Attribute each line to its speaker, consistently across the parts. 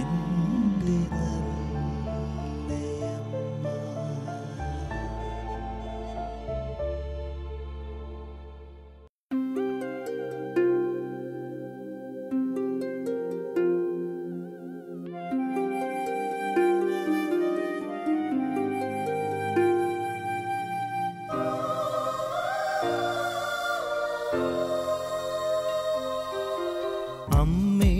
Speaker 1: എൻ്റെ നല്ലയമ്മ. അമ്മേ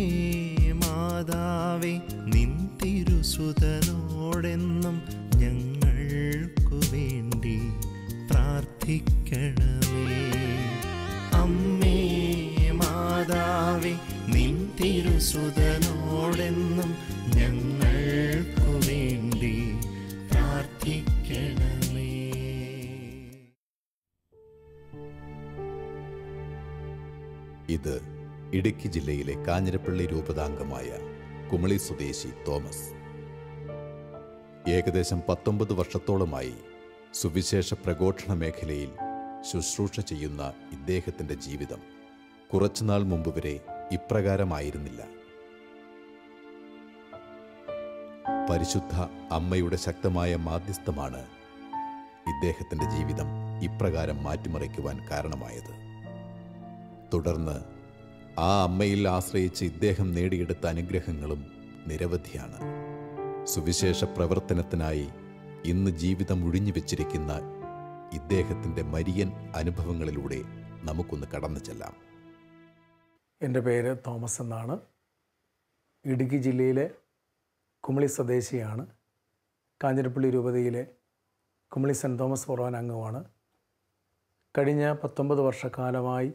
Speaker 1: മാതാവേ നിൻ തിരുസുതനോടെന്നും ഞങ്ങൾക്കു വേണ്ടി പ്രാർത്ഥിക്കണമേ. അമ്മേ മാതാവേ നിൻ തിരുസുതനോടെന്നും ഞങ്ങൾക്കു വേണ്ടി പ്രാർത്ഥിക്കണമേ.
Speaker 2: ഇത് ഇടുക്കി ജില്ലയിലെ കാഞ്ഞിരപ്പള്ളി രൂപതാംഗമായ കുമളി സ്വദേശി തോമസ്. ഏകദേശം 19 വർഷത്തോളമായി സുവിശേഷ പ്രഘോഷണ മേഖലയിൽ ശുശ്രൂഷ ചെയ്യുന്ന ഇദ്ദേഹത്തിൻ്റെ ജീവിതം കുറച്ചുനാൾ മുമ്പ് വരെ ഇപ്രകാരമായിരുന്നില്ല. പരിശുദ്ധ അമ്മയുടെ ശക്തമായ മാധ്യസ്ഥമാണ് ഇദ്ദേഹത്തിൻ്റെ ജീവിതം ഇപ്രകാരം മാറ്റിമറിക്കുവാൻ കാരണമായത്. തുടർന്ന് ആ അമ്മയിൽ ആശ്രയിച്ച് ഇദ്ദേഹം നേടിയെടുത്ത അനുഗ്രഹങ്ങളും നിരവധിയാണ്. സുവിശേഷ പ്രവർത്തനത്തിനായി ഇന്ന് ജീവിതം ഒഴിഞ്ഞു വെച്ചിരിക്കുന്ന ഇദ്ദേഹത്തിൻ്റെ മരിയൻ അനുഭവങ്ങളിലൂടെ നമുക്കൊന്ന് കടന്നു ചെല്ലാം.
Speaker 3: എൻ്റെ പേര് തോമസ് എന്നാണ്. ഇടുക്കി ജില്ലയിലെ കുമളി സ്വദേശിയാണ്. കാഞ്ഞിരപ്പള്ളി രൂപതയിലെ കുമളി സെൻറ് തോമസ് ഫൊറോന അംഗമാണ്. കഴിഞ്ഞ 19 വർഷക്കാലമായി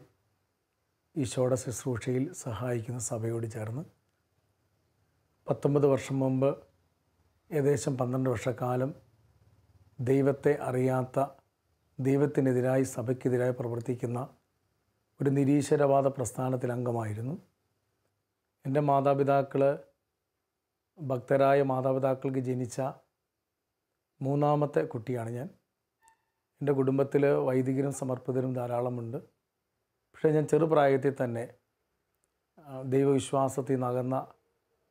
Speaker 3: ഈശോയുടെ ശുശ്രൂഷയിൽ സഹായിക്കുന്ന സഭയോട് ചേർന്ന് 19 വർഷം മുമ്പ് ഏകദേശം 12 വർഷക്കാലം ദൈവത്തെ അറിയാത്ത, ദൈവത്തിനെതിരായി സഭയ്ക്കെതിരായി പ്രവർത്തിക്കുന്ന ഒരു നിരീശ്വരവാദ പ്രസ്ഥാനത്തിൽ അംഗമായിരുന്നു. എൻ്റെ മാതാപിതാക്കൾ ഭക്തരായ മാതാപിതാക്കൾക്ക് ജനിച്ച 3ാമത്തെ കുട്ടിയാണ് ഞാൻ. എൻ്റെ കുടുംബത്തിൽ വൈദികരും സമർപ്പിതരും ധാരാളമുണ്ട്. പക്ഷേ ഞാൻ ചെറുപ്രായത്തിൽ തന്നെ ദൈവവിശ്വാസത്തിൽ നിന്നകന്ന,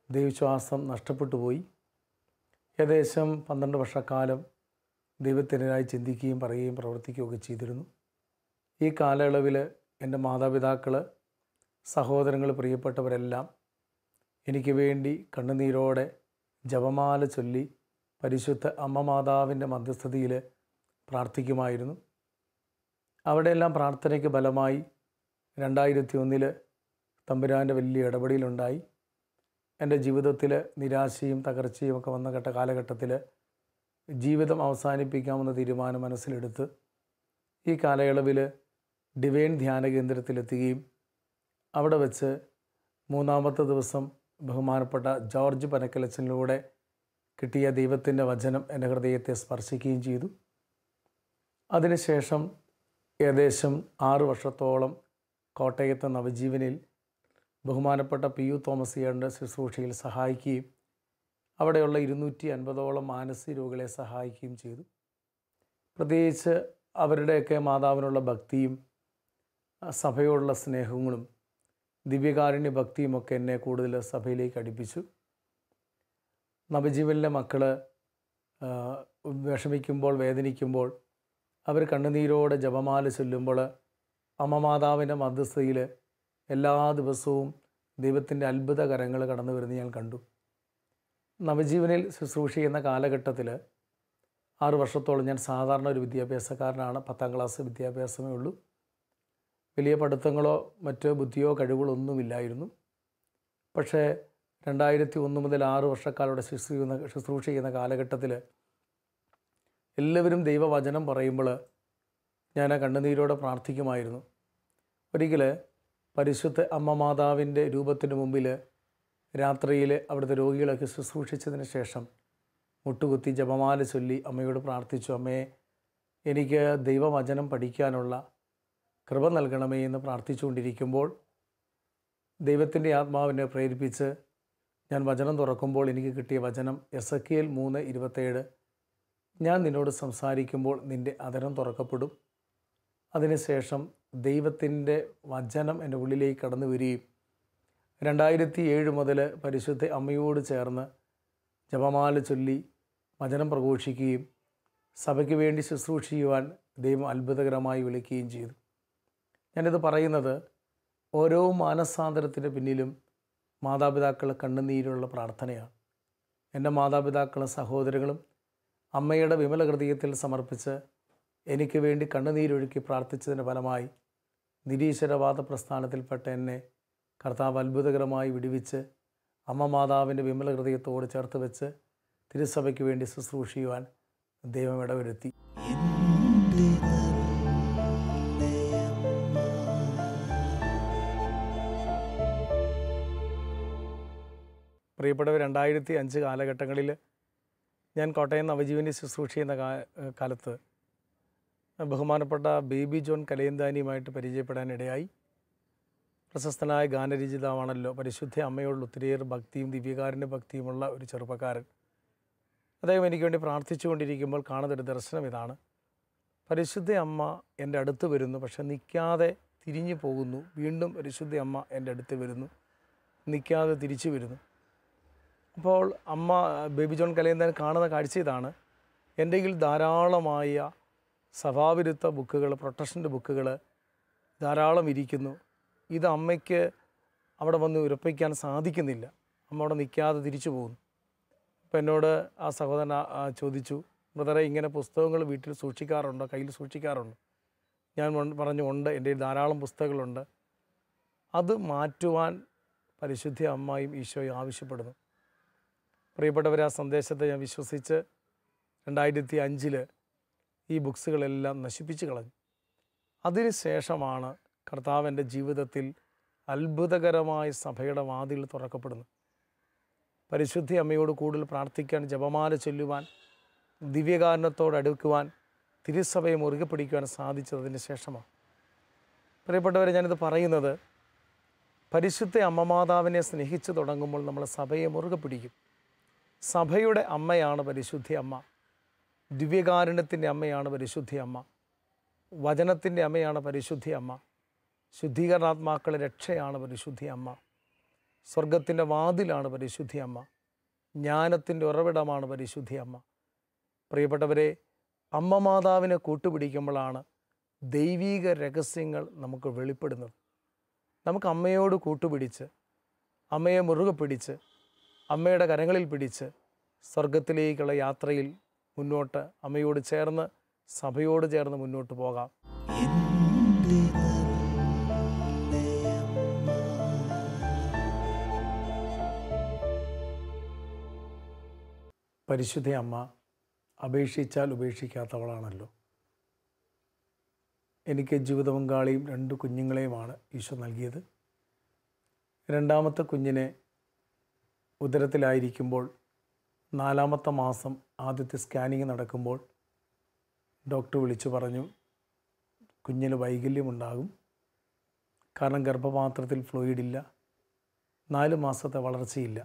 Speaker 3: ദൈവവിശ്വാസം നഷ്ടപ്പെട്ടു പോയി. ഏകദേശം 12 വർഷക്കാലം ദൈവത്തിനെതിരായി ചിന്തിക്കുകയും പറയുകയും പ്രവർത്തിക്കുകയൊക്കെ ചെയ്തിരുന്നു. ഈ കാലയളവിൽ എൻ്റെ മാതാപിതാക്കൾ, സഹോദരങ്ങൾ, പ്രിയപ്പെട്ടവരെല്ലാം എനിക്ക് വേണ്ടി കണ്ണുനീരോടെ ജപമാല ചൊല്ലി പരിശുദ്ധ അമ്മ മാതാവിൻ്റെ മധ്യസ്ഥതയിൽ പ്രാർത്ഥിക്കുമായിരുന്നു. അവിടെയെല്ലാം പ്രാർത്ഥനയ്ക്ക് ഫലമായി 2001 തമ്പുരാൻ്റെ വലിയ ഇടപെടലുണ്ടായി. എൻ്റെ ജീവിതത്തിൽ നിരാശയും തകർച്ചയും ഒക്കെ വന്ന കാലഘട്ടത്തിൽ ജീവിതം അവസാനിപ്പിക്കാമെന്ന തീരുമാനം മനസ്സിലെടുത്ത് ഈ കാലയളവിൽ ഡിവൈൻ ധ്യാന കേന്ദ്രത്തിലെത്തുകയും അവിടെ വെച്ച് 3ാമത്തെ ദിവസം ബഹുമാനപ്പെട്ട ജോർജ് പനക്കലച്ചനിലൂടെ കിട്ടിയ ദൈവത്തിൻ്റെ വചനം എൻ്റെ ഹൃദയത്തെ സ്പർശിക്കുകയും ചെയ്തു. അതിനുശേഷം ഏകദേശം 6 വർഷത്തോളം കോട്ടയത്തെ നവജീവനിൽ ബഹുമാനപ്പെട്ട PU തോമസിയുടെ ശുശ്രൂഷയിൽ സഹായിക്കുകയും അവിടെയുള്ള 250ഓളം മാനസിക രോഗികളെ സഹായിക്കുകയും ചെയ്തു. പ്രത്യേകിച്ച് അവരുടെയൊക്കെ മാതാവിനുള്ള ഭക്തിയും സഭയോടുള്ള സ്നേഹങ്ങളും ദിവ്യകാരുണ്യ ഭക്തിയുമൊക്കെ എന്നെ കൂടുതൽ സഭയിലേക്ക് അടുപ്പിച്ചു. നവജീവനിലെ മക്കൾ വിഷമിക്കുമ്പോൾ, വേദനിക്കുമ്പോൾ അവർ കണ്ണുനീരോടെ ജപമാല ചൊല്ലുമ്പോൾ അമ്മ മാതാവിൻ്റെ മധ്യസ്ഥതയിൽ എല്ലാ ദിവസവും ദൈവത്തിൻ്റെ അത്ഭുത കരങ്ങൾ കടന്നു വരുന്നത് ഞാൻ കണ്ടു. നവജീവനിൽ ശുശ്രൂഷ ചെയ്യുന്ന കാലഘട്ടത്തിൽ 6 വർഷത്തോളം ഞാൻ സാധാരണ ഒരു വിദ്യാഭ്യാസക്കാരനാണ്. 10ാം ക്ലാസ് വിദ്യാഭ്യാസമേ ഉള്ളൂ. വലിയ പഠിത്തങ്ങളോ മറ്റോ ബുദ്ധിയോ കഴിവുകളോ ഒന്നുമില്ലായിരുന്നു. പക്ഷേ 2001 മുതൽ 6 വർഷക്കാലയുടെ ശുശ്രൂഷ ചെയ്യുന്ന കാലഘട്ടത്തിൽ എല്ലാവരും ദൈവവചനം പറയുമ്പോൾ ഞാൻ കണ്ണുനീരോടെ പ്രാർത്ഥിക്കുമായിരുന്നു. ഒരിക്കൽ പരിശുദ്ധ അമ്മ മാതാവിൻ്റെ രൂപത്തിന് മുമ്പിൽ രാത്രിയിൽ അവിടുത്തെ രോഗികളൊക്കെ ശുശ്രൂഷിച്ചതിന് ശേഷം മുട്ടുകുത്തി ജപമാല ചൊല്ലി അമ്മയോട് പ്രാർത്ഥിച്ചു, അമ്മയെ എനിക്ക് ദൈവവചനം പഠിക്കാനുള്ള കൃപ നൽകണമേ എന്ന് പ്രാർത്ഥിച്ചുകൊണ്ടിരിക്കുമ്പോൾ ദൈവത്തിൻ്റെ ആത്മാവിനെ പ്രേരിപ്പിച്ച് ഞാൻ വചനം തുറക്കുമ്പോൾ എനിക്ക് കിട്ടിയ വചനം എസെക്കിയേൽ 3:27, ഞാൻ നിന്നോട് സംസാരിക്കുമ്പോൾ നിൻ്റെ അധരം തുറക്കപ്പെടും. അതിനുശേഷം ദൈവത്തിൻ്റെ വചനം എൻ്റെ ഉള്ളിലേക്ക് കടന്നു വരികയും 2007 മുതൽ പരിശുദ്ധ അമ്മയോട് ചേർന്ന് ജപമാല ചൊല്ലി വചനം പ്രഘോഷിക്കുകയും സഭയ്ക്ക് വേണ്ടി ശുശ്രൂഷിക്കുവാൻ ദൈവം അത്ഭുതകരമായി വിളിക്കുകയും ചെയ്തു. ഞാനിത് പറയുന്നത് ഓരോ മാനസാന്തരത്തിന് പിന്നിലും മാതാപിതാക്കൾ കണ്ണുനീരുള്ള പ്രാർത്ഥനയാണ്. എൻ്റെ മാതാപിതാക്കളും സഹോദരങ്ങളും അമ്മയുടെ വിമല ഹൃദയത്തിൽ സമർപ്പിച്ച് എനിക്ക് വേണ്ടി കണ്ണുനീരൊഴുക്കി പ്രാർത്ഥിച്ചതിൻ്റെ ഫലമായി നിരീശ്വരവാദ പ്രസ്ഥാനത്തിൽപ്പെട്ട എന്നെ കർത്താവ് അത്ഭുതകരമായി വിടുവിച്ച് അമ്മ മാതാവിൻ്റെ വിമല ഹൃദയത്തോട് ചേർത്ത് വെച്ച് തിരുസഭയ്ക്ക് വേണ്ടി ശുശ്രൂഷിക്കുവാൻ ദൈവം ഇടവരുത്തി. പ്രിയപ്പെട്ടവർ, 2005 കാലഘട്ടങ്ങളിൽ ഞാൻ കോട്ടയം നവജീവനി ശുശ്രൂഷ ചെയ്യുന്ന കാലത്ത് ബഹുമാനപ്പെട്ട ബേബി ജോൺ കലയന്താനിയുമായിട്ട് പരിചയപ്പെടാനിടയായി. പ്രശസ്തനായ ഗാനരചിതാവാണല്ലോ. പരിശുദ്ധ അമ്മയോടുള്ള ഒത്തിരിയേറെ ഭക്തിയും ദിവ്യകാരുണ്യ ഭക്തിയുമുള്ള ഒരു ചെറുപ്പക്കാരൻ. അദ്ദേഹം എനിക്ക് വേണ്ടി പ്രാർത്ഥിച്ചുകൊണ്ടിരിക്കുമ്പോൾ കാണുന്നൊരു ദർശനം ഇതാണ്: പരിശുദ്ധ അമ്മ എൻ്റെ അടുത്ത് വരുന്നു, പക്ഷെ നിൽക്കാതെ തിരിഞ്ഞു പോകുന്നു. വീണ്ടും പരിശുദ്ധ അമ്മ എൻ്റെ അടുത്ത് വരുന്നു, നിൽക്കാതെ തിരിച്ചു വരുന്നു. അപ്പോൾ അമ്മ ബേബി ജോൺ കലയന്താൻ കാണുന്ന കാഴ്ച ഇതാണ്: എൻ്റെ കയ്യിൽ ധാരാളമായ സഭാവിരുദ്ധ ബുക്കുകൾ, പ്രൊട്ടസ്റ്റൻ്റ് ബുക്കുകൾ ധാരാളം ഇരിക്കുന്നു. ഇത് അമ്മയ്ക്ക് അവിടെ വന്ന് ഉറപ്പിക്കാൻ സാധിക്കുന്നില്ല. അമ്മ അവിടെ നിൽക്കാതെ തിരിച്ചു പോകുന്നു. അപ്പോൾ എന്നോട് ആ സഹോദരൻ ചോദിച്ചു, ബ്രദറെ, ഇങ്ങനെ പുസ്തകങ്ങൾ വീട്ടിൽ സൂക്ഷിക്കാറുണ്ടോ, കയ്യിൽ സൂക്ഷിക്കാറുണ്ടോ? ഞാൻ പറഞ്ഞു, ഉണ്ട്, എൻ്റെ ധാരാളം പുസ്തകങ്ങളുണ്ട്. അത് മാറ്റുവാൻ പരിശുദ്ധ അമ്മയും ഈശോയും ആവശ്യപ്പെടുന്നു. പ്രിയപ്പെട്ടവരെ, ആ സന്ദേശത്തെ ഞാൻ വിശ്വസിച്ച് 2005 ഈ ബുക്സുകളെല്ലാം നശിപ്പിച്ച് കളഞ്ഞു. അതിന് ശേഷമാണ് കർത്താവ് എൻ്റെ ജീവിതത്തിൽ അത്ഭുതകരമായ സഭയുടെ വാതിൽ തുറക്കപ്പെടുന്നത്. പരിശുദ്ധ അമ്മയോട് കൂടുതൽ പ്രാർത്ഥിക്കാൻ, ജപമാല ചൊല്ലുവാൻ, ദിവ്യകാരുണ്യത്തോടടുക്കുവാൻ, തിരുസഭയെ മുറുകെ പിടിക്കുവാൻ സാധിച്ചതിന് ശേഷമാണ്. പ്രിയപ്പെട്ടവരെ, ഞാനിത് പറയുന്നത്, പരിശുദ്ധ അമ്മ മാതാവിനെ സ്നേഹിച്ചു തുടങ്ങുമ്പോൾ നമ്മൾ സഭയെ മുറുകെ പിടിക്കും. സഭയുടെ അമ്മയാണ് പരിശുദ്ധ അമ്മ. ദിവ്യകാരുണ്യത്തിൻ്റെ അമ്മയാണ് പരിശുദ്ധ അമ്മ. വചനത്തിൻ്റെ അമ്മയാണ് പരിശുദ്ധ അമ്മ. ശുദ്ധീകരണാത്മാക്കളുടെ രക്ഷയാണ് പരിശുദ്ധ അമ്മ. സ്വർഗത്തിൻ്റെ വാതിലാണ് പരിശുദ്ധ അമ്മ. ജ്ഞാനത്തിൻ്റെ ഉറവിടമാണ് പരിശുദ്ധ അമ്മ. പ്രിയപ്പെട്ടവരെ, അമ്മ മാതാവിനെ കൂട്ടുപിടിക്കുമ്പോഴാണ് ദൈവീക രഹസ്യങ്ങൾ നമുക്ക് വെളിപ്പെടുന്നത്. നമുക്ക് അമ്മയോട് കൂട്ടുപിടിച്ച്, അമ്മയെ മുറുകെ പിടിച്ച്, അമ്മയുടെ കരങ്ങളിൽ പിടിച്ച് സ്വർഗത്തിലേക്കുള്ള യാത്രയിൽ മുന്നോട്ട് അമ്മയോട് ചേർന്ന്, സഭയോട് ചേർന്ന് മുന്നോട്ട് പോകാം. പരിശുദ്ധ അമ്മ അപേക്ഷിച്ചാൽ ഉപേക്ഷിക്കാത്തവളാണല്ലോ. എനിക്ക് ജീവിത പങ്കാളിയും 2 കുഞ്ഞുങ്ങളെയുമാണ് ഈശോ നൽകിയത്. രണ്ടാമത്തെ കുഞ്ഞിനെ ഉദരത്തിലായിരിക്കുമ്പോൾ 4ാമത്തെ മാസം ആദ്യത്തെ സ്കാനിങ് നടക്കുമ്പോൾ ഡോക്ടർ വിളിച്ചു പറഞ്ഞു, കുഞ്ഞിന് വൈകല്യമുണ്ടാകും. കാരണം ഗർഭപാത്രത്തിൽ ഫ്ലൂയിഡില്ല, 4 മാസത്തെ വളർച്ചയില്ല.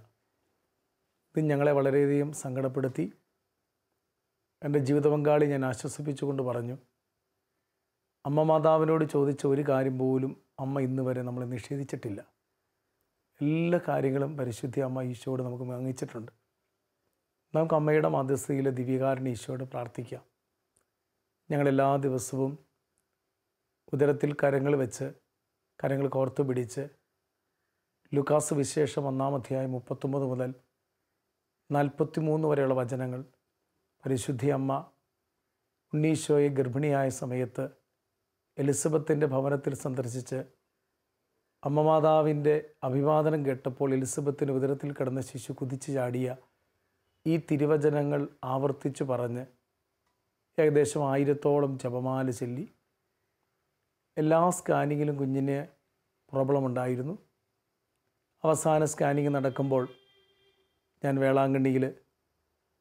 Speaker 3: ഇത് ഞങ്ങളെ വളരെയധികം സങ്കടപ്പെടുത്തി. എൻ്റെ ജീവിത പങ്കാളി ഞാൻ ആശ്വസിപ്പിച്ചുകൊണ്ട് പറഞ്ഞു, അമ്മ മാതാവിനോട് ചോദിച്ച ഒരു കാര്യം പോലും അമ്മ ഇന്ന് വരെ നമ്മളെ നിഷേധിച്ചിട്ടില്ല. എല്ലാ കാര്യങ്ങളും പരിശുദ്ധ അമ്മ ഈശോയോട് നമുക്ക് വാങ്ങിച്ചിട്ടുണ്ട്. നമുക്ക് അമ്മയുടെ മധ്യസ്ഥതയിലെ ദിവ്യകാരുണ്യ ഈശോയോട് പ്രാർത്ഥിക്കാം. ഞങ്ങളെല്ലാ ദിവസവും ഉദരത്തിൽ കരങ്ങൾ വെച്ച്, കരങ്ങൾ കോർത്തു പിടിച്ച് ലൂക്കാസ് വിശേഷം 1-ാം അധ്യായം 39 മുതൽ 43 വരെയുള്ള വചനങ്ങൾ പരിശുദ്ധ അമ്മ ഉണ്ണീശോയെ ഗർഭിണിയായ സമയത്ത് എലിസബത്തിൻ്റെ ഭവനത്തിൽ സന്ദർശിച്ച് അമ്മ മാതാവിൻ്റെ അഭിവാദനം കേട്ടപ്പോൾ എലിസബത്തിൻ്റെ ഉദരത്തിൽ കിടന്ന ശിശു കുതിച്ചു ചാടിയ ഈ തിരുവചനങ്ങൾ ആവർത്തിച്ചു പറഞ്ഞ് ഏകദേശം 1000-ഓളം ജപമാല ചൊല്ലി. എല്ലാ സ്കാനിങ്ങിലും കുഞ്ഞിന് പ്രോബ്ലം ഉണ്ടായിരുന്നു. അവസാന സ്കാനിങ് നടക്കുമ്പോൾ ഞാൻ വേളാങ്കണ്ണിയിൽ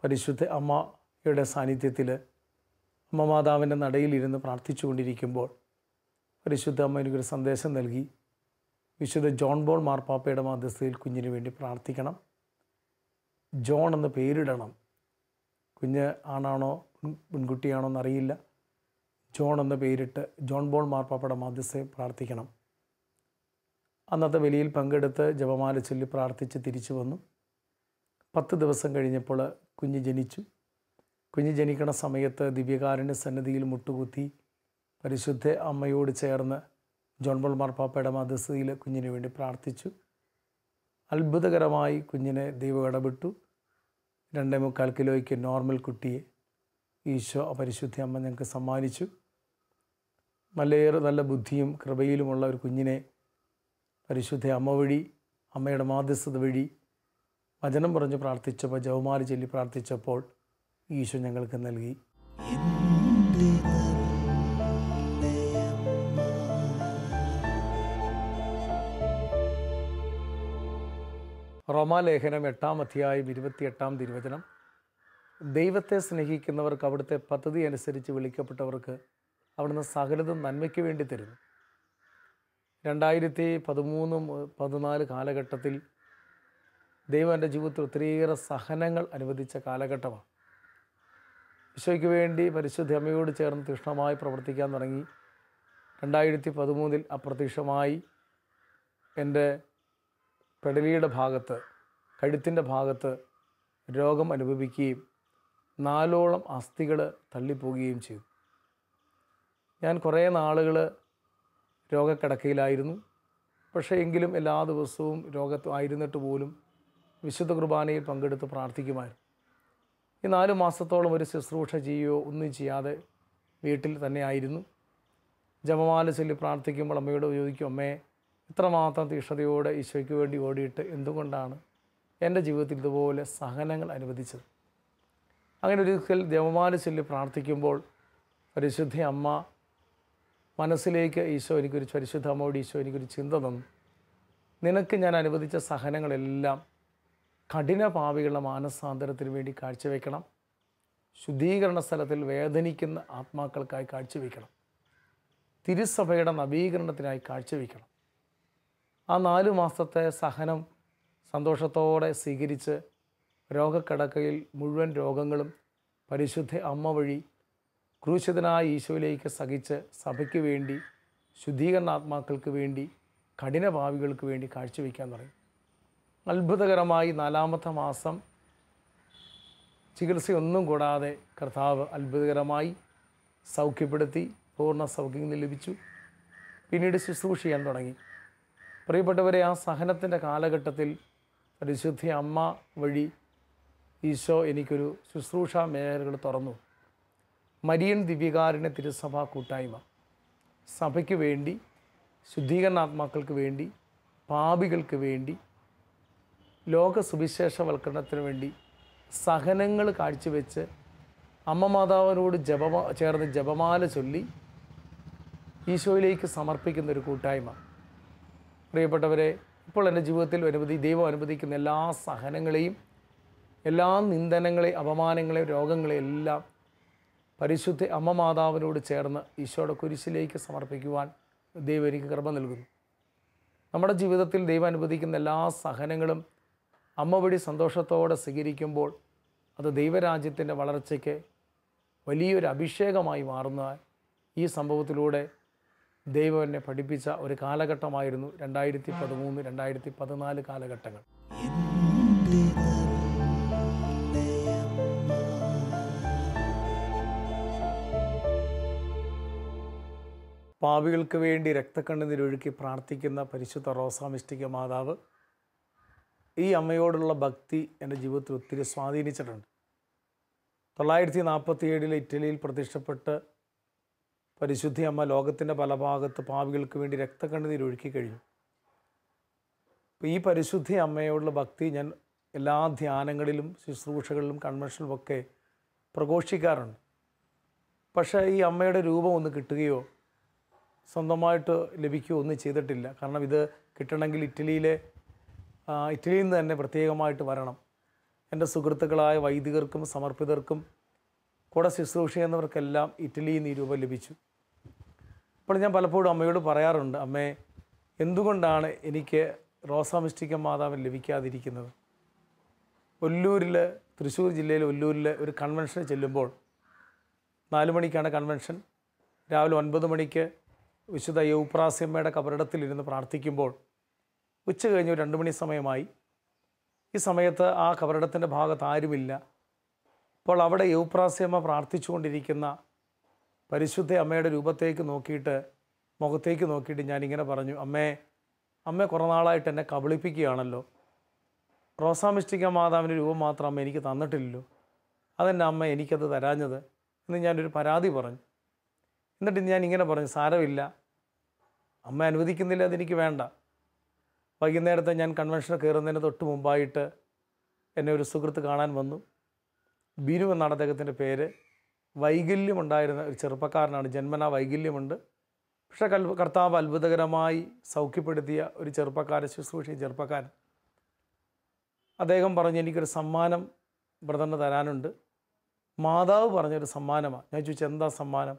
Speaker 3: പരിശുദ്ധ അമ്മയുടെ സാന്നിധ്യത്തിൽ അമ്മ മാതാവിൻ്റെ നടയിലിരുന്ന് പ്രാർത്ഥിച്ചു കൊണ്ടിരിക്കുമ്പോൾ പരിശുദ്ധ അമ്മ എനിക്കൊരു സന്ദേശം നൽകി. വിശുദ്ധ ജോൺ ബോൾ മാർപ്പാപ്പയുടെ മധ്യസ്ഥതയിൽ കുഞ്ഞിന് വേണ്ടി പ്രാർത്ഥിക്കണം, ജോൺ എന്ന് പേരിടണം. കുഞ്ഞ് ആണാണോ പെൺകുട്ടിയാണോ എന്നറിയില്ല. ജോൺ എന്ന പേരിട്ട് ജോൺ ബോൾ മാർപ്പാപ്പയുടെ മധ്യസ്ഥയിൽ പ്രാർത്ഥിക്കണം. അന്നത്തെ ബലിയിൽ പങ്കെടുത്ത് ജപമാല ചൊല്ലി പ്രാർത്ഥിച്ച് തിരിച്ചു വന്നു. 10 ദിവസം കഴിഞ്ഞപ്പോൾ കുഞ്ഞ് ജനിച്ചു. കുഞ്ഞ് ജനിക്കണ സമയത്ത് ദിവ്യകാരുണ്യ സന്നിധിയിൽ മുട്ടുകുത്തി പരിശുദ്ധ അമ്മയോട് ചേർന്ന് ജോൺ പോൾ മാർപ്പാപ്പയുടെ മധ്യസ്ഥതയിൽ കുഞ്ഞിന് വേണ്ടി പ്രാർത്ഥിച്ചു. അത്ഭുതകരമായി കുഞ്ഞിനെ ദൈവം ഇടപെട്ടു. 2.25 കിലോയ്ക്ക് നോർമൽ കുട്ടിയെ ഈശോ പരിശുദ്ധ അമ്മ ഞങ്ങൾക്ക് സമ്മാനിച്ചു. നല്ല ബുദ്ധിയും കൃപയിലുമുള്ള ഒരു കുഞ്ഞിനെ പരിശുദ്ധ അമ്മ വഴി, അമ്മയുടെ മാധ്യസ്ഥത വഴി വചനം പറഞ്ഞ് പ്രാർത്ഥിച്ചപ്പോൾ, ജപമാല ചൊല്ലി പ്രാർത്ഥിച്ചപ്പോൾ ഈശോ ഞങ്ങൾക്ക് നൽകി. റോമാലേഖനം 8-ാം അധ്യായം 28-ാം തിരുവചനം. ദൈവത്തെ സ്നേഹിക്കുന്നവർക്ക് അവിടുത്തെ പദ്ധതി അനുസരിച്ച് വിളിക്കപ്പെട്ടവർക്ക് അവിടുന്ന് സകലതും നന്മയ്ക്ക് വേണ്ടി തരുന്നു. 2013-14 കാലഘട്ടത്തിൽ ദൈവം എൻ്റെ ജീവിതത്തിൽ ഒത്തിരിയേറെ സഹനങ്ങൾ അനുവദിച്ച കാലഘട്ടമാണ്. ഈശോയ്ക്ക് വേണ്ടി പരിശുദ്ധ അമ്മയോട് ചേർന്ന് തീക്ഷ്ണമായി പ്രവർത്തിക്കാൻ തുടങ്ങി. 2013 അപ്രത്യക്ഷമായി എൻ്റെ പെടലിയുടെ ഭാഗത്ത്, കഴുത്തിൻ്റെ ഭാഗത്ത് രോഗം അനുഭവിക്കുകയും 4ഓളം അസ്ഥികൾ തള്ളിപ്പോവുകയും ചെയ്തു. ഞാൻ കുറേ നാളുകൾ രോഗക്കിടക്കയിലായിരുന്നു. പക്ഷേ എങ്കിലും എല്ലാ ദിവസവും രോഗമായിരുന്നിട്ട് പോലും വിശുദ്ധ കുർബാനയിൽ പങ്കെടുത്ത് പ്രാർത്ഥിക്കുമായിരുന്നു. ഈ 4 മാസത്തോളം ഒരു ശുശ്രൂഷ ചെയ്യുകയോ ഒന്നും ചെയ്യാതെ വീട്ടിൽ തന്നെ ആയിരുന്നു. ജപമാല ചൊല്ലി പ്രാർത്ഥിക്കുമ്പോൾ അമ്മയോട് ചോദിക്കും, അമ്മേ, ഇത്രമാത്രം തീക്ഷ്ണതയോടെ ഈശോയ്ക്ക് വേണ്ടി ഓടിയിട്ട് എന്തുകൊണ്ടാണ് എൻ്റെ ജീവിതത്തിൽ ഇതുപോലെ സഹനങ്ങൾ അനുവദിച്ചത്? അങ്ങനെ ഒരിക്കൽ ജപമാല ചൊല്ലി പ്രാർത്ഥിക്കുമ്പോൾ പരിശുദ്ധ അമ്മ മനസ്സിലേക്ക് പരിശുദ്ധ അമ്മയോട് ഈശോ എനിക്കൊരു ചിന്ത തന്നു. നിനക്ക് ഞാൻ അനുവദിച്ച സഹനങ്ങളെല്ലാം കഠിന പാപികളുടെ മാനസാന്തരത്തിന് വേണ്ടി കാഴ്ചവെക്കണം, ശുദ്ധീകരണ സ്ഥലത്തിൽ വേദനിക്കുന്ന ആത്മാക്കൾക്കായി കാഴ്ചവെക്കണം, തിരുസഭയുടെ നവീകരണത്തിനായി കാഴ്ചവെക്കണം. ആ 4 മാസത്തെ സഹനം സന്തോഷത്തോടെ സ്വീകരിച്ച് രോഗക്കിടക്കയിൽ മുഴുവൻ രോഗങ്ങളും പരിശുദ്ധ അമ്മ വഴി ക്രൂശിതനായ ഈശോയിലേക്ക് സഹിച്ച് സഭയ്ക്ക് വേണ്ടി, ശുദ്ധീകരണാത്മാക്കൾക്ക് വേണ്ടി, കഠിന ഭാവികൾക്ക് വേണ്ടി കാഴ്ചവെക്കാൻ തുടങ്ങി. അത്ഭുതകരമായി 4-ാമത്തെ മാസം ചികിത്സയൊന്നും കൂടാതെ കർത്താവ് അത്ഭുതകരമായി സൗഖ്യപ്പെടുത്തി, പൂർണ്ണ സൗഖ്യം ലഭിച്ചു. പിന്നീട് ശുശ്രൂഷ ചെയ്യാൻ തുടങ്ങി. പ്രിയപ്പെട്ടവരെ, ആ സഹനത്തിൻ്റെ കാലഘട്ടത്തിൽ പരിശുദ്ധ അമ്മ വഴി ഈശോ എനിക്കൊരു ശുശ്രൂഷാ മേഖലകൾ തുറന്നു. മരിയൻ ദിവ്യകാരുണ്യ തിരുസഭാ കൂട്ടായ്മ, സഭയ്ക്ക് വേണ്ടി, ശുദ്ധീകരണാത്മാക്കൾക്ക് വേണ്ടി, പാപികൾക്ക് വേണ്ടി, ലോക സുവിശേഷവൽക്കരണത്തിന് വേണ്ടി സഹനങ്ങൾ കാഴ്ചവെച്ച് അമ്മ മാതാവിനോട് ചേർന്ന് ജപമാല ചൊല്ലി ഈശോയിലേക്ക് സമർപ്പിക്കുന്നൊരു കൂട്ടായ്മ. പ്രിയപ്പെട്ടവരെ, ഇപ്പോൾ എൻ്റെ ജീവിതത്തിൽ ദൈവം അനുവദിക്കുന്ന എല്ലാ സഹനങ്ങളെയും, എല്ലാ നിന്ദനങ്ങളെയും, അപമാനങ്ങളെയും, രോഗങ്ങളെയും എല്ലാം പരിശുദ്ധ അമ്മ മാതാവിനോട് ചേർന്ന് ഈശോയുടെ കുരിശിലേക്ക് സമർപ്പിക്കുവാൻ ദൈവം എനിക്ക് കൃപ നൽകുന്നു. നമ്മുടെ ജീവിതത്തിൽ ദൈവം അനുവദിക്കുന്ന എല്ലാ സഹനങ്ങളും അമ്മ വഴി സന്തോഷത്തോടെ സ്വീകരിക്കുമ്പോൾ അത് ദൈവരാജ്യത്തിൻ്റെ വളർച്ചയ്ക്ക് വലിയൊരു അഭിഷേകമായി മാറുന്ന ഈ സംഭവത്തിലൂടെ ദൈവം എന്നെ പഠിപ്പിച്ച ഒരു കാലഘട്ടമായിരുന്നു 2013-2014 കാലഘട്ടങ്ങൾ. പാപികൾക്ക് വേണ്ടി രക്തക്കണ്ണുനീരൊഴുക്കി പ്രാർത്ഥിക്കുന്ന പരിശുദ്ധ റോസാമിസ്റ്റിക്ക മാതാവ്, ഈ അമ്മയോടുള്ള ഭക്തി എൻ്റെ ജീവിതത്തിൽ ഒത്തിരി സ്വാധീനിച്ചിട്ടുണ്ട്. 947 ഇറ്റലിയിൽ പ്രത്യക്ഷപ്പെട്ട് പരിശുദ്ധ അമ്മ ലോകത്തിൻ്റെ പല ഭാഗത്ത് പാപികൾക്ക് വേണ്ടി രക്തക്കണ്ണുനീരൊഴുക്കി കഴിഞ്ഞു. അപ്പോൾ ഈ പരിശുദ്ധ അമ്മയോടുള്ള ഭക്തി ഞാൻ എല്ലാ ധ്യാനങ്ങളിലും, ശുശ്രൂഷകളിലും, കൺവെൻഷനിലുമൊക്കെ പ്രഘോഷിക്കാറുണ്ട്. പക്ഷേ ഈ അമ്മയുടെ രൂപം ഒന്ന് കിട്ടുകയോ സ്വന്തമായിട്ട് ലഭിക്കുകയോ ഒന്നും ചെയ്തിട്ടില്ല. കാരണം ഇത് കിട്ടണമെങ്കിൽ ഇറ്റലിയിൽ നിന്ന് തന്നെ പ്രത്യേകമായിട്ട് വരണം. എൻ്റെ സുഹൃത്തുക്കളായ വൈദികർക്കും സമർപ്പിതർക്കും കൂടെ ശുശ്രൂഷ ചെയ്യുന്നവർക്കെല്ലാം ഇറ്റലിയിൽ നിന്ന് ഈ രൂപം ലഭിച്ചു. അപ്പോൾ ഞാൻ പലപ്പോഴും അമ്മയോട് പറയാറുണ്ട്, അമ്മേ, എന്തുകൊണ്ടാണ് എനിക്ക് റോസാമിസ്റ്റിക്ക മാതാവിന് ലഭിക്കാതിരിക്കുന്നത്? തൃശ്ശൂർ ജില്ലയിലെ ഒല്ലൂരിൽ ഒരു കൺവെൻഷന് ചെല്ലുമ്പോൾ 4 മണിക്കാണ് കൺവെൻഷൻ. രാവിലെ 9 മണിക്ക് വിശുദ്ധ യൗപ്രാസ്യമ്മയുടെ കബറിടത്തിലിരുന്ന് പ്രാർത്ഥിക്കുമ്പോൾ ഉച്ച കഴിഞ്ഞ് 2 മണി സമയമായി. ഈ സമയത്ത് ആ കബറിടത്തിൻ്റെ ഭാഗത്ത് ആരുമില്ല. അപ്പോൾ അവിടെ യൗപ്രാസ്യമ്മ പ്രാർത്ഥിച്ചുകൊണ്ടിരിക്കുന്ന പരിശുദ്ധ അമ്മയുടെ രൂപത്തേക്ക് നോക്കിയിട്ട്, മുഖത്തേക്ക് നോക്കിയിട്ട് ഞാനിങ്ങനെ പറഞ്ഞു, അമ്മ കുറേ നാളായിട്ട് എന്നെ കബളിപ്പിക്കുകയാണല്ലോ. റോസാമിസ്റ്റിക്ക മാതാവിൻ്റെ രൂപം മാത്രം അമ്മ എനിക്ക് തന്നിട്ടില്ലല്ലോ, അതെന്നെ അമ്മ എനിക്കത് തരാഞ്ഞത് എന്ന് ഞാനൊരു പരാതി പറഞ്ഞു. എന്നിട്ട് ഞാൻ ഇങ്ങനെ പറഞ്ഞു, സാരമില്ല, അമ്മ അനുവദിക്കുന്നില്ല, അതെനിക്ക് വേണ്ട. വൈകുന്നേരത്തെ ഞാൻ കൺവെൻഷന് കയറുന്നതിന് തൊട്ട് മുമ്പായിട്ട് എന്നെ ഒരു സുഹൃത്ത് കാണാൻ വന്നു. ബിനു എന്നാണ് അദ്ദേഹത്തിൻ്റെ പേര്. വൈകല്യമുണ്ടായിരുന്ന ഒരു ചെറുപ്പക്കാരനാണ്, ജന്മനാ വൈകല്യമുണ്ട്. പക്ഷേ കർത്താവ് അത്ഭുതകരമായി സൗഖ്യപ്പെടുത്തിയ ഒരു ചെറുപ്പക്കാരൻ. അദ്ദേഹം പറഞ്ഞു, എനിക്കൊരു സമ്മാനം ബ്രദറിന് തരാനുണ്ട്. മാതാവ് പറഞ്ഞൊരു സമ്മാനമാണ്. ഞാൻ ചോദിച്ചു, എന്താ സമ്മാനം?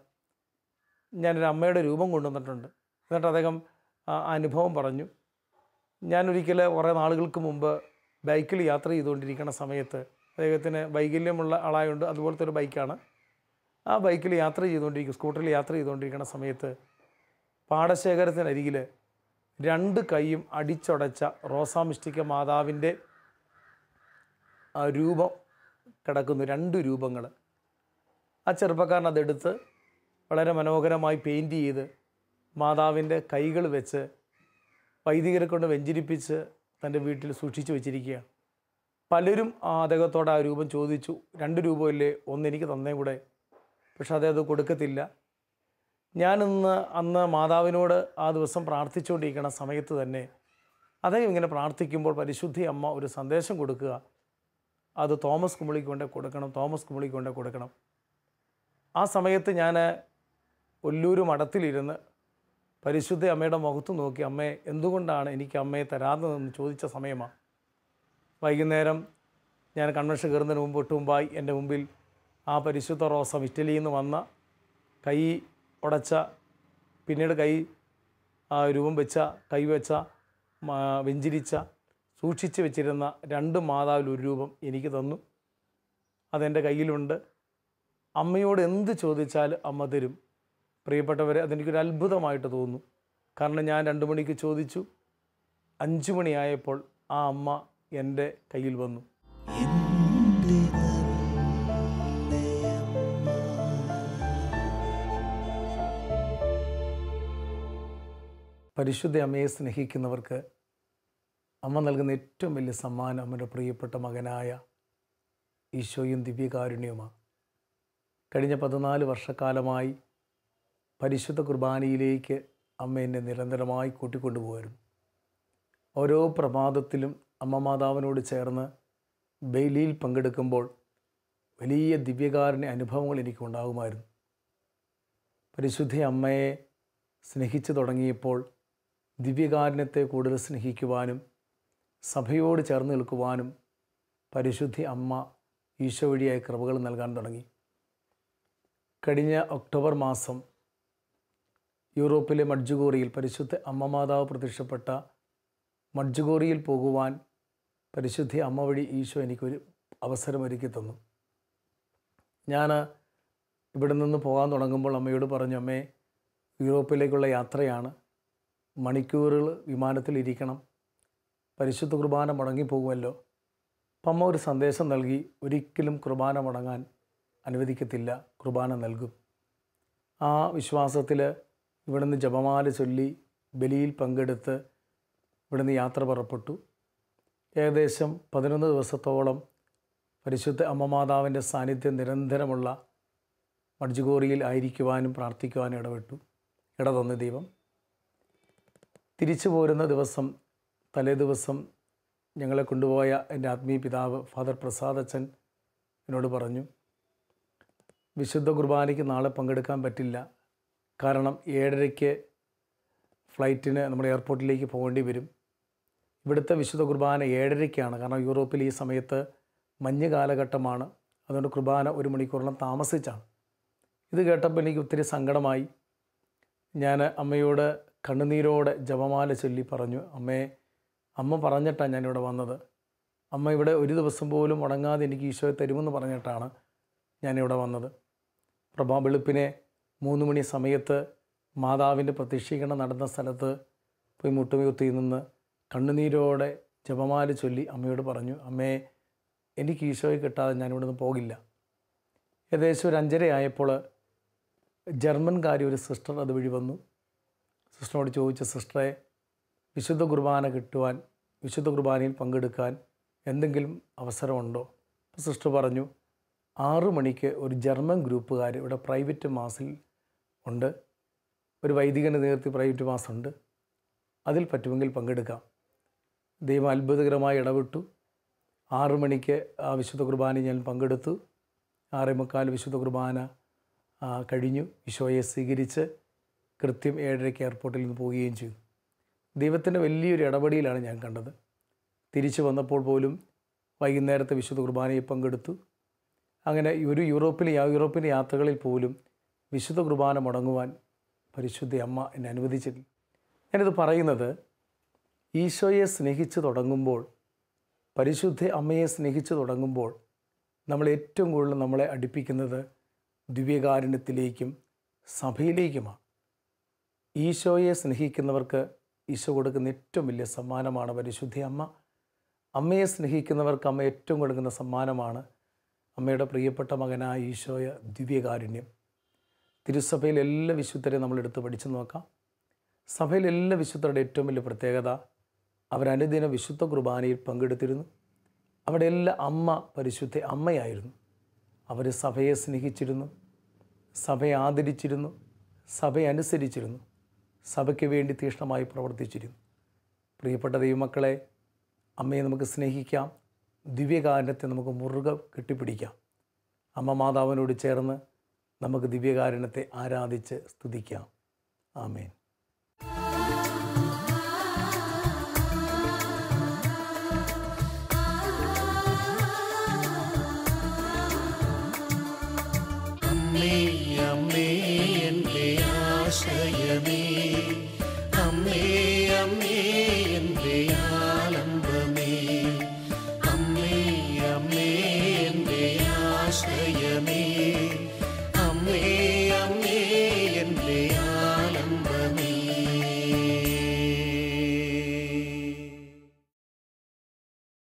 Speaker 3: ഞാനൊരു അമ്മയുടെ രൂപം കൊണ്ടുവന്നിട്ടുണ്ട്. എന്നിട്ട് അദ്ദേഹം അനുഭവം പറഞ്ഞു. ഞാനൊരിക്കൽ കുറേ നാളുകൾക്ക് മുമ്പ് ബൈക്കിൽ യാത്ര ചെയ്തുകൊണ്ടിരിക്കുന്ന സമയത്ത്, അദ്ദേഹത്തിന് വൈകല്യമുള്ള ആളായതുകൊണ്ട് അതുപോലത്തെ ഒരു ബൈക്കാണ്. ആ ബൈക്കിൽ സ്കൂട്ടറിൽ യാത്ര ചെയ്തുകൊണ്ടിരിക്കുന്ന സമയത്ത് പാടശേഖരത്തിനരികിൽ 2 കൈയും അടിച്ചുടച്ച റോസാമിസ്റ്റിക്ക മാതാവിൻ്റെ രൂപം കിടക്കുന്നു, 2 രൂപങ്ങൾ. ആ ചെറുപ്പക്കാരൻ അതെടുത്ത് വളരെ മനോഹരമായി പെയിൻറ്റ് ചെയ്ത് മാതാവിൻ്റെ കൈകൾ വെച്ച് വൈദികരെ കൊണ്ട് വെഞ്ചരിപ്പിച്ച് തൻ്റെ വീട്ടിൽ സൂക്ഷിച്ചു വെച്ചിരിക്കുകയാണ്. പലരും അദ്ദേഹത്തോട് ആ രൂപം ചോദിച്ചു, 2 രൂപയില്ലേ, ഒന്ന് എനിക്ക് തന്നേ കൂടെ. പക്ഷെ അദ്ദേഹം അത് കൊടുക്കത്തില്ല. അന്ന് മാതാവിനോട് ആ ദിവസം പ്രാർത്ഥിച്ചുകൊണ്ടിരിക്കുന്ന സമയത്ത് തന്നെ അദ്ദേഹം ഇങ്ങനെ പ്രാർത്ഥിക്കുമ്പോൾ പരിശുദ്ധി അമ്മ ഒരു സന്ദേശം കൊടുക്കുക, അത് തോമസ് കുമളിക്ക് കൊണ്ട് കൊടുക്കണം. ആ സമയത്ത് ഞാൻ ഒല്ലൂർ മഠത്തിലിരുന്ന് പരിശുദ്ധ അമ്മയുടെ മുഖത്ത് നോക്കി, അമ്മേ എന്തുകൊണ്ടാണ് എനിക്ക് അമ്മയെ തരാത്തതെന്ന് ചോദിച്ച സമയമാണ്. വൈകുന്നേരം ഞാൻ കൺവെൻഷൻ കയറുന്നതിന് മുമ്പായി എൻ്റെ മുമ്പിൽ ആ പരിശുദ്ധ റോസം ഇറ്റലിയിൽ നിന്ന് വന്ന, കൈ ഉടച്ച, പിന്നീട് രൂപം വെച്ച, കൈവച്ച, വെഞ്ചിരിച്ച, സൂക്ഷിച്ച് വെച്ചിരുന്ന 2 മാതാവിൽ ഒരു രൂപം എനിക്ക് തന്നു. അതെൻ്റെ കയ്യിലുണ്ട്. അമ്മയോട് എന്ത് ചോദിച്ചാലും അമ്മ തരും. പ്രിയപ്പെട്ടവരെ, അതെനിക്കൊരു അത്ഭുതമായിട്ട് തോന്നുന്നു. കാരണം ഞാൻ 2 മണിക്ക് ചോദിച്ചു, 5 മണിയായപ്പോൾ ആ അമ്മ എൻ്റെ കയ്യിൽ വന്നു. പരിശുദ്ധ അമ്മയെ സ്നേഹിക്കുന്നവർക്ക് അമ്മ നൽകുന്ന ഏറ്റവും വലിയ സമ്മാനം അമ്മയുടെ പ്രിയപ്പെട്ട മകനായ ഈശോയും ദിവ്യകാരുണ്യവുമാണ്. കഴിഞ്ഞ 14 വർഷക്കാലമായി പരിശുദ്ധ കുർബാനയിലേക്ക് അമ്മ എന്നെ നിരന്തരമായി കൂട്ടിക്കൊണ്ടുപോയിരുന്നു. ഓരോ പ്രഭാതത്തിലും അമ്മ മാതാവിനോട് ചേർന്ന് ബലിയിൽ പങ്കെടുക്കുമ്പോൾ വലിയ ദിവ്യകാരുണ്യ അനുഭവങ്ങൾ എനിക്കുണ്ടാകുമായിരുന്നു. പരിശുദ്ധ അമ്മയെ സ്നേഹിച്ചു തുടങ്ങിയപ്പോൾ ദിവ്യകാരുണ്യത്തെ കൂടുതൽ സ്നേഹിക്കുവാനും സഭയോട് ചേർന്ന് നിൽക്കുവാനും പരിശുദ്ധ അമ്മ ഈശോ വഴിയായി കൃപകൾ നൽകാൻ തുടങ്ങി. കഴിഞ്ഞ ഒക്ടോബർ മാസം യൂറോപ്പിലെ മഡ്ജുഗോറിയിൽ പരിശുദ്ധ അമ്മ മാതാവ് പ്രത്യക്ഷപ്പെട്ട മഡ്ജുഗോറിയിൽ പോകുവാൻ പരിശുദ്ധ അമ്മ വഴി ഈശോ എനിക്കൊരു അവസരമൊരുക്കി തന്നു. ഞാൻ ഇവിടെ നിന്ന് പോകാൻ തുടങ്ങുമ്പോൾ അമ്മയോട് പറഞ്ഞു, അമ്മേ യൂറോപ്പിലേക്കുള്ള യാത്രയാണ്, മണിക്കൂറുകൾ വിമാനത്തിലിരിക്കണം, പരിശുദ്ധ കുർബാന മുടങ്ങിപ്പോകുമല്ലോ. അപ്പം അമ്മ ഒരു സന്ദേശം നൽകി, ഒരിക്കലും കുർബാന മുടങ്ങാൻ അനുവദിക്കത്തില്ല, കുർബാന നൽകും. ആ വിശ്വാസത്തിൽ ഇവിടുന്ന് ജപമാല ചൊല്ലി ബലിയിൽ പങ്കെടുത്ത് ഇവിടുന്ന് യാത്ര പുറപ്പെട്ടു. ഏകദേശം 11 ദിവസത്തോളം പരിശുദ്ധ അമ്മ മാതാവിൻ്റെ സാന്നിധ്യം നിരന്തരമുള്ള മഡ്ജുഗോറിയിൽ ആയിരിക്കുവാനും പ്രാർത്ഥിക്കുവാനും ഇടതന്നു ദൈവം. തിരിച്ചു പോരുന്ന ദിവസം, തലേ ദിവസം ഞങ്ങളെ കൊണ്ടുപോയ എൻ്റെ ആത്മീയ പിതാവ് ഫാദർ പ്രസാദ് അച്ഛൻ എന്നോട് പറഞ്ഞു, വിശുദ്ധ കുർബാനയ്ക്ക് നാളെ പങ്കെടുക്കാൻ പറ്റില്ല, കാരണം 7:30 ഫ്ലൈറ്റിന് നമ്മുടെ എയർപോർട്ടിലേക്ക് പോകേണ്ടി വരും. ഇവിടുത്തെ വിശുദ്ധ കുർബാന 7:30, കാരണം യൂറോപ്പിൽ ഈ സമയത്ത് മഞ്ഞ് കാലഘട്ടമാണ്. അതുകൊണ്ട് കുർബാന 1 മണിക്കൂറോളം താമസിച്ചാണ്. ഇത് കേട്ടപ്പോൾ എനിക്ക് ഒത്തിരി സങ്കടമായി. ഞാൻ അമ്മയോട് കണ്ണുനീരോടെ ജപമാല ചൊല്ലി പറഞ്ഞു, അമ്മ പറഞ്ഞിട്ടാണ് ഞാനിവിടെ വന്നത്. അമ്മ ഇവിടെ ഒരു ദിവസം പോലും മുടങ്ങാതെ എനിക്ക് ഈശോയെ തരുമെന്ന് പറഞ്ഞിട്ടാണ് ഞാനിവിടെ വന്നത്. വെളുപ്പിനെ 3 മണി സമയത്ത് മാതാവിൻ്റെ പ്രത്യക്ഷീകരണം നടന്ന സ്ഥലത്ത് പോയി മുട്ടുകുത്തി നിന്ന് കണ്ണുനീരോടെ ജപമാല ചൊല്ലി അമ്മയോട് പറഞ്ഞു, അമ്മേ, എനിക്ക് ഈശോയെ കിട്ടാതെ ഞാനിവിടെ നിന്ന് പോകില്ല. ഏകദേശം ഒരു 5:30 ആയപ്പോൾ ജർമ്മൻകാരി ഒരു സിസ്റ്റർ അതുവഴി വന്നു. സിസ്റ്ററിനോട് ചോദിച്ചു, സിസ്റ്ററെ, വിശുദ്ധ കുർബാന കിട്ടുവാൻ, വിശുദ്ധ കുർബാനയിൽ പങ്കെടുക്കാൻ എന്തെങ്കിലും അവസരമുണ്ടോ? സിസ്റ്റർ പറഞ്ഞു, 6 മണിക്ക് ഒരു ജർമ്മൻ ഗ്രൂപ്പുകാർ ഇവിടെ പ്രൈവറ്റ് മാസിൽ ഉണ്ട്, ഒരു വൈദികൻ്റെ നേതൃത്വത്തിൽ പ്രൈവറ്റ് മാസുണ്ട്, അതിൽ പറ്റുമെങ്കിൽ പങ്കെടുക്കാം. ദൈവം അത്ഭുതകരമായി ഇടപെട്ടു. 6 മണിക്ക് ആ വിശുദ്ധ കുർബാനയിൽ ഞാൻ പങ്കെടുത്തു. 6:45 വിശുദ്ധ കുർബാന കഴിഞ്ഞു. ഈശോയെ സ്വീകരിച്ച് കൃത്യം 7:30 എയർപോർട്ടിൽ നിന്ന് പോവുകയും ചെയ്തു. ദൈവത്തിൻ്റെ വലിയൊരു ഇടപെടലാണ് ഞാൻ കണ്ടത്. തിരിച്ചു വന്നപ്പോൾ പോലും വൈകുന്നേരത്തെ വിശുദ്ധ കുർബാനയിൽ പങ്കെടുത്തു. അങ്ങനെ ഒരു യൂറോപ്പിലെ യാത്രകളിൽ പോലും വിശുദ്ധ കുർബാന മുടങ്ങുവാൻ പരിശുദ്ധ അമ്മ എന്നെ അനുവദിച്ചിട്ടില്ല. ഞാനിത് പറയുന്നത്, ഈശോയെ സ്നേഹിച്ച് തുടങ്ങുമ്പോൾ, പരിശുദ്ധ അമ്മയെ സ്നേഹിച്ച് തുടങ്ങുമ്പോൾ നമ്മൾ ഏറ്റവും കൂടുതൽ നമ്മളെ അടുപ്പിക്കുന്നത് ദിവ്യകാരുണ്യത്തിലേക്കും സഭയിലേക്കുമാണ്. ഈശോയെ സ്നേഹിക്കുന്നവർക്ക് ഈശോ കൊടുക്കുന്ന ഏറ്റവും വലിയ സമ്മാനമാണ് പരിശുദ്ധ അമ്മ. അമ്മയെ സ്നേഹിക്കുന്നവർക്ക് അമ്മ ഏറ്റവും കൊടുക്കുന്ന സമ്മാനമാണ് അമ്മയുടെ പ്രിയപ്പെട്ട മകനായ ഈശോയ ദിവ്യകാരുണ്യം. തിരുസഭയിൽ എല്ലാ വിശുദ്ധരെയും നമ്മളെടുത്ത് പഠിച്ചു നോക്കാം. സഭയിലെ എല്ലാ വിശുദ്ധരുടെ ഏറ്റവും വലിയ പ്രത്യേകത, അവരനുദിന വിശുദ്ധ കുർബാനയിൽ പങ്കെടുത്തിരുന്നു. അവിടെ എല്ലാ അമ്മ പരിശുദ്ധ അമ്മയായിരുന്നു. അവർ സഭയെ സ്നേഹിച്ചിരുന്നു, സഭയെ ആദരിച്ചിരുന്നു, സഭയെ അനുസരിച്ചിരുന്നു, സഭയ്ക്ക് വേണ്ടി തീക്ഷ്ണമായി പ്രവർത്തിച്ചിരുന്നു. പ്രിയപ്പെട്ട ദൈവമക്കളെ, അമ്മയെ നമുക്ക് സ്നേഹിക്കാം, ദിവ്യകാരുണ്യത്തെ നമുക്ക് മുറുകെ കെട്ടിപ്പിടിക്കാം. അമ്മ മാതാവിനോട് ചേർന്ന് നമുക്ക് ദിവ്യകാരുണ്യത്തെ ആരാധിച്ച് സ്തുതിക്കാം. ആമേൻ.